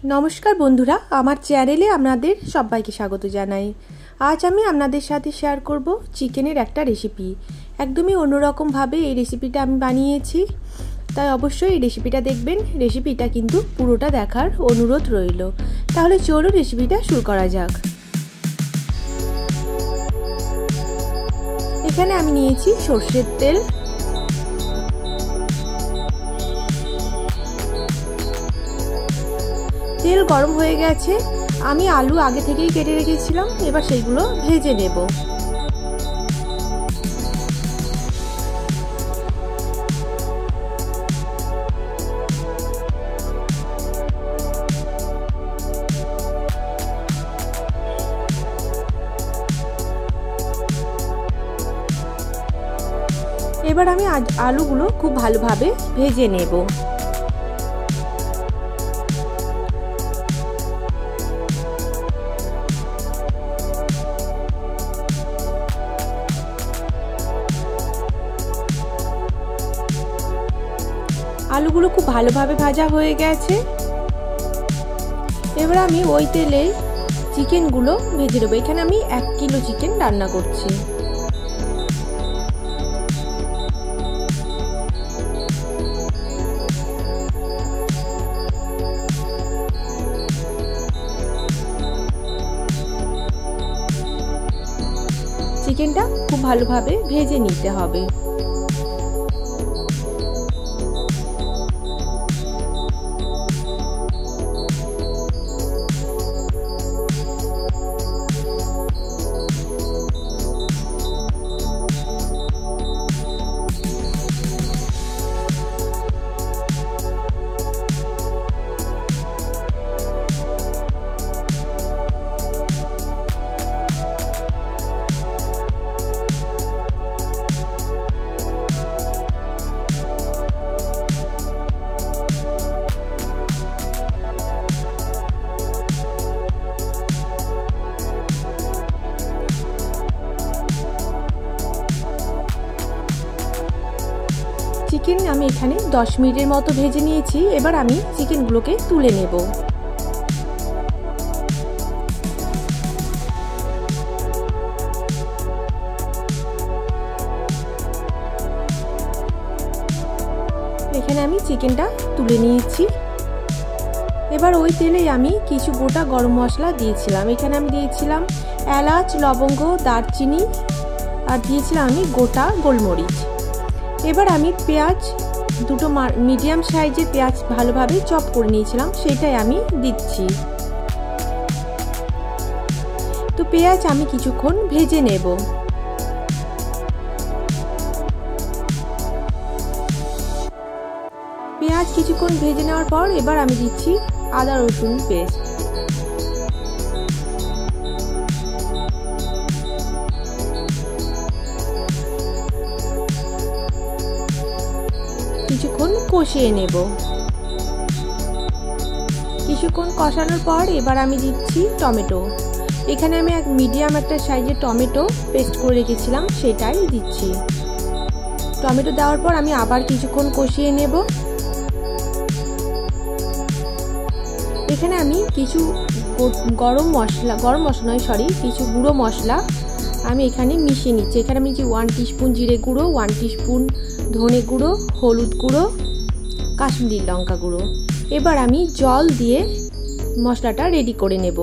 नमस्कार बंधुरा आमार चैनेले आपनादेर सबाइके स्वागत जानाई। आज आमी आपनादेर साथे शेयर करब चिकेनेर एकटा रेसिपि। एकदमई अन्यरकम भावे এই রেসিপিটা আমি বানিয়েছি, তাই অবশ্যই এই রেসিপিটা দেখবেন। রেসিপিটা কিন্তু পুরোটা দেখার অনুরোধ রইল। তাহলে চলো রেসিপিটা শুরু করা যাক। এখানে আমি নিয়েছি সরষের তেল, তেল গরম হয়ে গেছে। আমি আলু আগে থেকেই কেটে রেখেছিলাম, এবার সেইগুলো ভেজে নেব। এবার আমি আলুগুলো খুব ভালোভাবে ভেজে নেব। আলুগুলো খুব ভালোভাবে ভাজা হয়ে গেছে। এবার আমি ওই তেলে চিকেনগুলো ভেজে নেব। এখানে আমি 1 কিলো চিকেন রান্না করছি। চিকেনটা খুব ভালোভাবে ভেজে নিতে হবে। চিকেন আমি এখানে 10 মিনিটের মতো ভেজে নিয়েছি। এবার আমি চিকেনগুলোকে তুলে নেব। এখানে আমি চিকেনটা তুলে নিয়েছি। এবার ওই তেলেই আমি কিছু গোটা গরম মশলা দিয়েছিলাম। এখানে আমি দিয়েছিলাম এলাচ, লবঙ্গ, দারচিনি আর দিয়েছিলাম আমি গোটা গোলমরিচ। এবার আমি পেঁয়াজ দুটো মিডিয়াম সাইজের পেঁয়াজ ভালোভাবে চপ করে নিয়েছিলাম, সেটাই আমি দিচ্ছি। তো পেঁয়াজ আমি কিছুক্ষণ ভেজে নেব। পেঁয়াজ কিছুক্ষণ ভেজে নেওয়ার পর এবার আমি দিচ্ছি আদা রসুন পেস্ট। কিছুক্ষণ কষিয়ে নেব। কিছুক্ষণ কষানোর পর এবার আমি দিচ্ছি টমেটো। এখানে আমি মিডিয়াম একটা সাইজের টমেটো পেস্ট করে রেখেছিলাম, সেটাই দিচ্ছি। টমেটো দেওয়ার পর আমি আবার কিছুক্ষণ কষিয়ে নেব। এখানে আমি কিছু গরম মশলা কিছু গুঁড়ো মশলা আমি এখানে মিশিয়ে নিচ্ছি। এখানে আমি 1 টিস্পুন জিরে গুঁড়ো, 1 টিস্পুন ধনে গুঁড়ো, হলুদ গুঁড়ো, কাশ্মীরি লঙ্কা গুঁড়ো। এবার আমি জল দিয়ে মশলাটা রেডি করে নেব।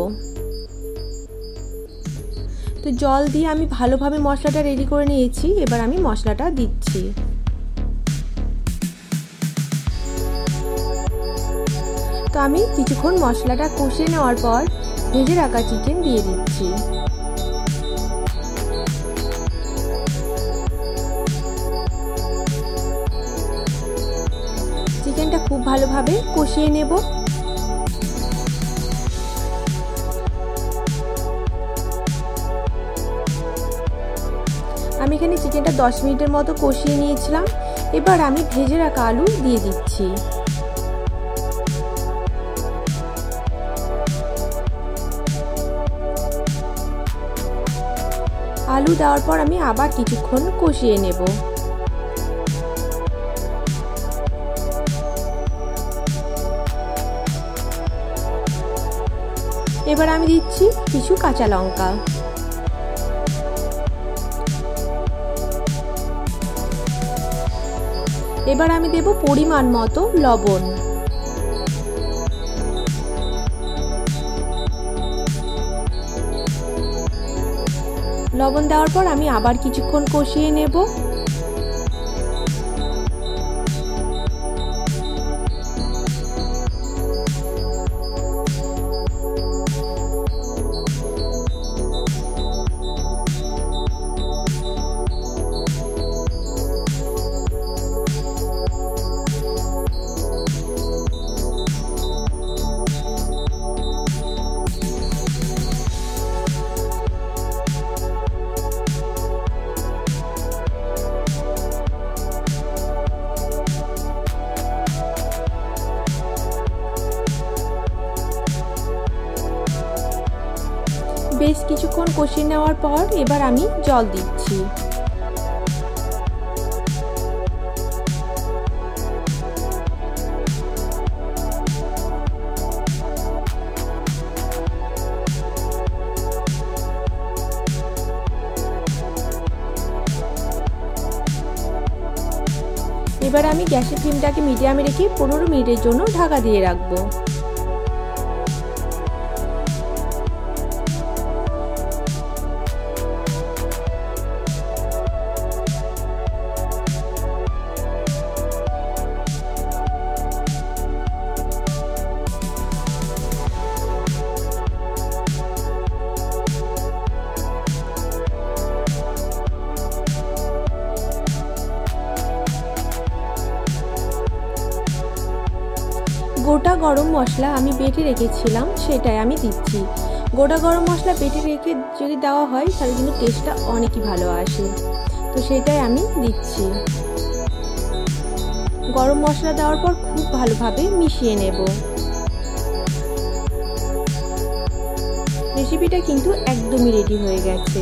তো জল দিয়ে আমি ভালোভাবে মশলাটা রেডি করে নিয়েছি। এবার আমি মশলাটা দিচ্ছি। তো আমি কিছুক্ষণ মশলাটা কষিয়ে নেওয়ার পর ভেজে রাখা চিকেন দিয়ে দিচ্ছি। চিকেনটা খুব ভালোভাবে কষিয়ে নেব। আমি এখানে চিকেনটা 10 মিনিটের মতো কষিয়ে নিয়েছিলাম। এবার আমি ভেজে রাখা আলু দিয়ে দিচ্ছি। আলু দেওয়ার পর আমি আবার কিছুক্ষণ কষিয়ে নেব। এবার আমি দিচ্ছি কিছু কাঁচা লঙ্কা। এবার আমি দেব পরিমাণ মতো লবণ। লবণ দেওয়ার পর আমি আবার কিছুক্ষণ কষিয়ে নেব। বেশ কিছুক্ষণ কষিয়ে নেওয়ার পর এবার আমি জল দিচ্ছি। এবার আমি গ্যাসের ফ্লেমটাকে মিডিয়ামে রেখে 15 মিনিটের জন্য ঢাকা দিয়ে রাখবো। গোটা গরম মশলা আমি বেটে রেখেছিলাম, সেটাই আমি দিচ্ছি। গোটা গরম মশলা বেটে রেখে যদি দেওয়া হয় তাহলে কিন্তু টেস্টটা অনেকই ভালো আসে, তো সেটাই আমি দিচ্ছি। গরম মশলা দেওয়ার পর খুব ভালোভাবে মিশিয়ে নেব। রেসিপিটা কিন্তু একদমই রেডি হয়ে গেছে।